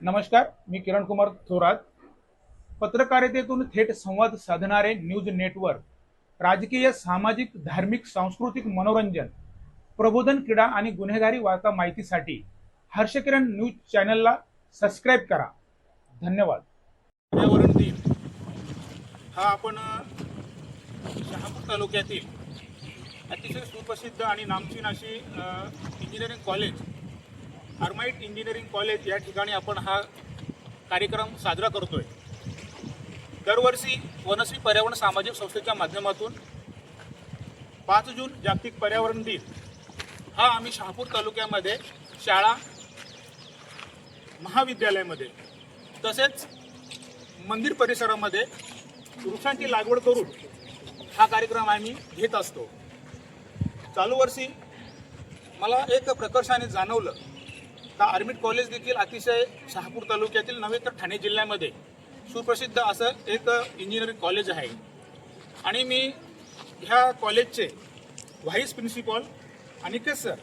नमस्कार, मी किरण कुमार थोरात. पत्रकारितेतून थेट संवाद साधणारे न्यूज नेटवर्क, राजकीय, सामाजिक, धार्मिक, सांस्कृतिक, मनोरंजन, प्रबोधन, क्रीडा आणि गुन्हेगारी वार्ता माहितीसाठी हर्षकिरण न्यूज चॅनलला सबस्क्राईब करा. धन्यवाद. पर्यावरण दिन हा आपण शहापूर तालुक्यातील अतिशय सुप्रसिद्ध आणि नामचीन अशी इंजिनिअरिंग कॉलेज, आर्माइट इंजिनिअरिंग कॉलेज या ठिकाणी आपण हा कार्यक्रम साजरा करतोय. दरवर्षी वनश्री पर्यावरण सामाजिक संस्थेच्या माध्यमातून 5 जून जागतिक पर्यावरण दिन हा आम्ही शहापूर तालुक्यामध्ये शाळा, महाविद्यालयामध्ये तसेच मंदिर परिसरामध्ये वृक्षांची लागवड करून हा कार्यक्रम आम्ही घेत असतो. चालू वर्षी मला एक प्रकर्षाने जाणवलं का आर्मिट कॉलेज देखील अतिशय शहापूर तालुक्यातील नव्हे तर ठाणे जिल्ह्यामध्ये सुप्रसिद्ध असं एक इंजिनिअरिंग कॉलेज आहे. आणि मी ह्या कॉलेजचे व्हाईस प्रिन्सिपॉल अनिकेत सर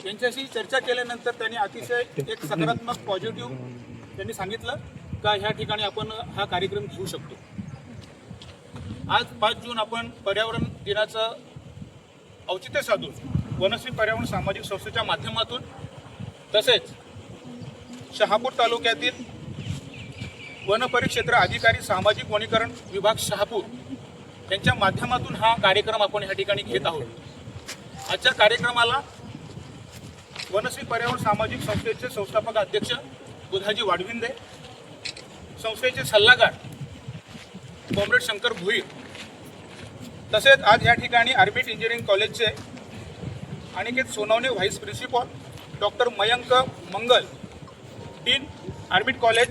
यांच्याशी चर्चा केल्यानंतर त्यांनी अतिशय एक सकारात्मक पॉझिटिव्ह त्यांनी सांगितलं का ह्या ठिकाणी आपण हा कार्यक्रम घेऊ शकतो. आज 5 जून आपण पर्यावरण दिनाचं औचित्य साधून वनश्री पर्यावरण सामाजिक संस्थेच्या माध्यमातून तसेच शहापूर तालुक्यातील वनपरिक्षेत्र अधिकारी सामाजिक वनीकरण विभाग शहापूर यांच्या माध्यमातून हा कार्यक्रम आपण ह्या ठिकाणी घेत आहोत. आजच्या कार्यक्रमाला वनश्री पर्यावरण सामाजिक संस्थेचे संस्थापक अध्यक्ष बुधाजी वाडविंदे, संस्थेचे सल्लागार कॉम्रेड शंकर भुईर, तसेच आज या ठिकाणी आर्मिट इंजिनिअरिंग कॉलेजचे Aniket Sonawane vice principal, doctor Mayank Mangal dean Armit college,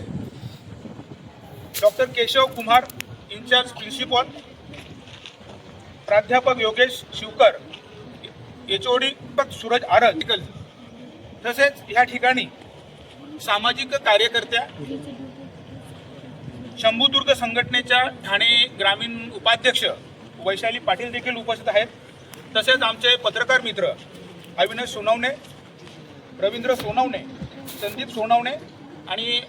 doctor Keshav Kumar incharge principal, प्राध्यापक योगेश शिवकर, एचओडी सूरज आरग, तसेच या ठिकाणी सामाजिक कार्यकर्त्या, शंभूदुर्ग संघटनेच्या ठाणे ग्रामीण उपाध्यक्ष वैशाली पाटील देखील उपस्थित आहेत. तसेच आमचे पत्रकार मित्र अविनाश सोनवणे, रवींद्र सोनवणे, संदीप सोनवणे आणि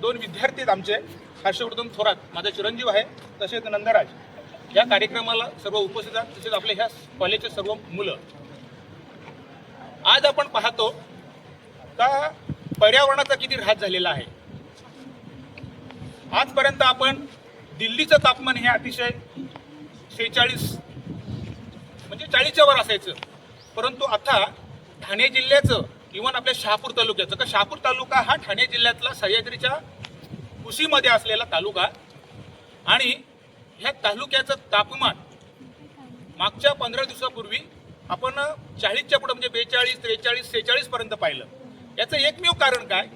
2 विद्यार्थी आमचे हर्षवर्धन थोरात माझा चिरंजीव आहे, तसेच नंदराज या कार्यक्रमाला सर्व उपस्थित आहेत. तसेच आपल्या ह्या कॉलेजचे सर्व मुलं. आज आपण पाहतो का पर्यावरणाचा किती ऱ्हास झालेला आहे. आजपर्यंत आपण दिल्लीचं तापमान हे अतिशय 46 म्हणजे 40च्या वर असायचं, परंतु आता ठाणे जिल्ह्याचं इव्हन आपल्या शहापूर तालुक्याचं, का शहापूर तालुका हा ठाणे जिल्ह्यातला सह्याद्रीच्या कुशीमध्ये असलेला तालुका आणि ह्या तालुक्याचं तापमान मागच्या 15 दिवसापूर्वी आपण 40च्या पुढे म्हणजे 42, 43, 46 पर्यंत पाहिलं. याचं एकमेव कारण काय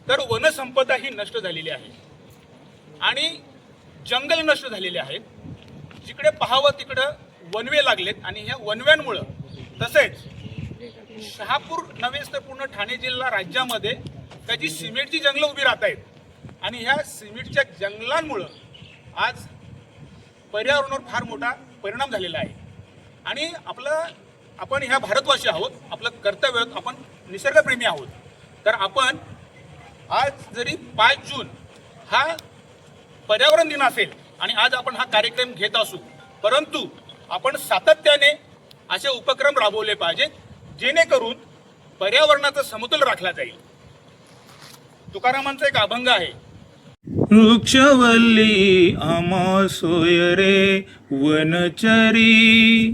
तर वनसंपदा ही नष्ट झालेली आहे आणि जंगल नष्ट झालेले आहेत. जिकडे पाहावं तिकडं वनवे लागलेत आणि ह्या वनव्यांमुळं तसेच शहापूर नव्हेच तर पूर्ण ठाणे जिल्हा राज्यामध्ये त्याची सिमेंटची जंगलं उभी राहत आहेत आणि ह्या सिमेंटच्या जंगलांमुळं आज पर्यावरणावर फार मोठा परिणाम झालेला आहे. आणि आपण ह्या भारतवासी आहोत, आपलं कर्तव्य, आपण निसर्गप्रेमी आहोत. तर आपण आज जरी 5 जून हा पर्यावरण दिन असेल आणि आज आपण हा कार्यक्रम घेत असू, परंतु आपण सातत्याने असे उपक्रम राबवले पाहिजेत जेणेकरून पर्यावरणाचा समतोल राखला जाईल. तुकारामांचा एक अभंग आहे, वृक्षवल्ली आम्हा सोय रे वनचरी,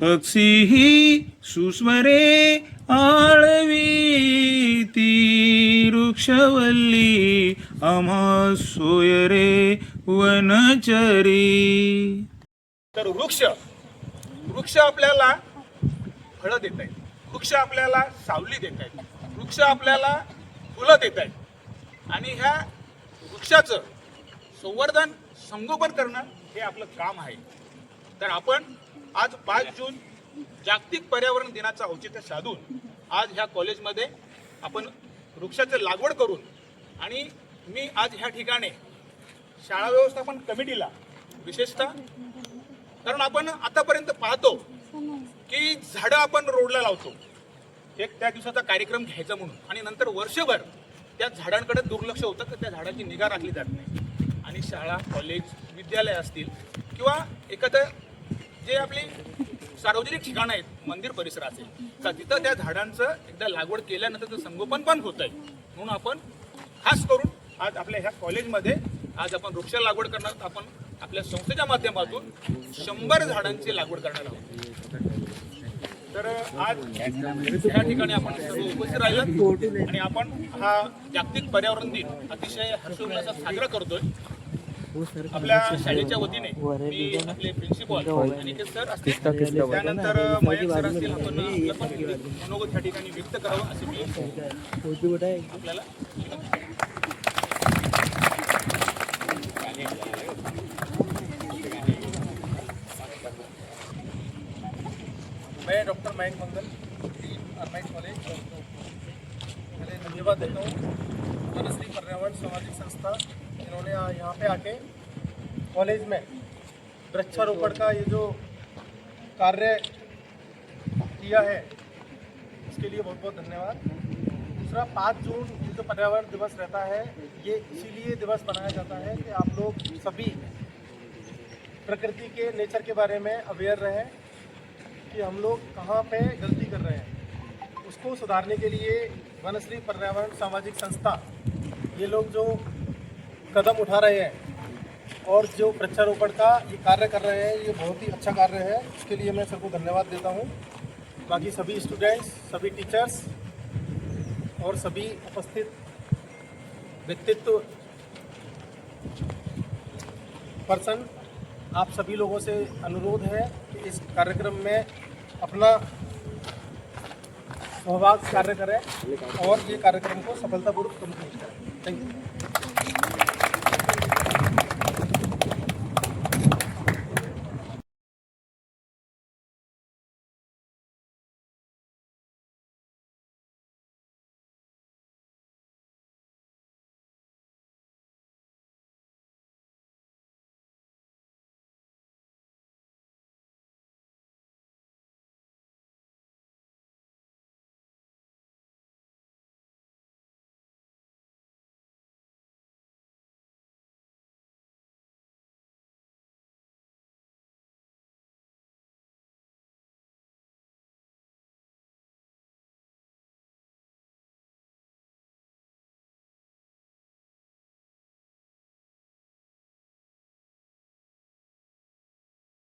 पक्षी सुस्वरे आळवी ती, वृक्षवल्ली आम्हा सोय रे वनचरी. तर वृक्ष आपल्याला फळं देत आहेत, वृक्ष आपल्याला सावली देत आहेत, वृक्ष आपल्याला फुलं देत आहेत आणि ह्या वृक्षाचं संवर्धन, संगोपन करणं हे आपलं काम आहे. तर आपण आज 5 जून जागतिक पर्यावरण दिनाचं औचित्य साधून आज ह्या कॉलेजमध्ये आपण वृक्षाची लागवड करून आणि मी आज ह्या ठिकाणी शाळा व्यवस्थापन कमिटीला विशेषतः, कारण आपण आतापर्यंत पाहतो की झाडं आपण रोडला लावतो, एक त्या दिवसाचा कार्यक्रम घ्यायचा म्हणून, आणि नंतर वर्षभर त्या झाडांकडे दुर्लक्ष होतं, तर त्या झाडाची निगा राखली जात नाही. आणि शाळा, कॉलेज, विद्यालय असतील किंवा एखादं जे आपली सार्वजनिक ठिकाणं आहेत, मंदिर परिसर असेल, तर तिथं त्या झाडांचं एकदा लागवड केल्यानंतर ते संगोपन पण होत आहे. म्हणून आपण खास करून आज आपल्या ह्या कॉलेजमध्ये आज आपण वृक्ष लागवड करणार आहोत. आपण आपल्या संस्थेच्या माध्यमातून 100 झाडांची लागवड करणार आहोत. तर आज या ठिकाणी आपण सर्व उपस्थित राहिलात आणि आपण हा जागतिक पर्यावरण दिन अतिशय हर्षोल्लासात साजरा करतोय. आपल्या शाळेच्या वतीने मी आपले प्रिन्सिपल अनिकेत सर असतील, त्यानंतर मयंक सर असतील, आपण आपलं पण मनोगत या ठिकाणी व्यक्त करावं असे मी आपल्याला मैं डॉक्टर मयंक मंगल, आरमाइट कॉलेज, पहले धन्यवाद देता हूँ वनश्री पर्यावरण सामाजिक संस्था, इन्होंने यहाँ पे आके कॉलेज में वृक्षारोपण का ये जो कार्य किया है इसके लिए बहुत बहुत धन्यवाद। दूसरा, 5 जून ये जो पर्यावरण दिवस रहता है, ये इसीलिए दिवस मनाया जाता है कि आप लोग सभी प्रकृति के, नेचर के बारे में अवेयर रहें कि हम लोग कहाँ पे गलती कर रहे हैं। उसको सुधारने के लिए वनश्री पर्यावरण सामाजिक संस्था ये लोग जो कदम उठा रहे हैं और जो वृक्षारोपण का ये कार्य कर रहे हैं, ये बहुत ही अच्छा कार्य है। इसके लिए मैं सबको धन्यवाद देता हूँ। बाकी सभी स्टूडेंट्स, सभी टीचर्स और सभी उपस्थित व्यक्तित्व पर्सन, आप सभी लोगों से अनुरोध है कि इस कार्यक्रम में अपना सहभाग कार्य करें और ये कार्यक्रम को सफलतापूर्वक कंप्लीट करें। Thank you.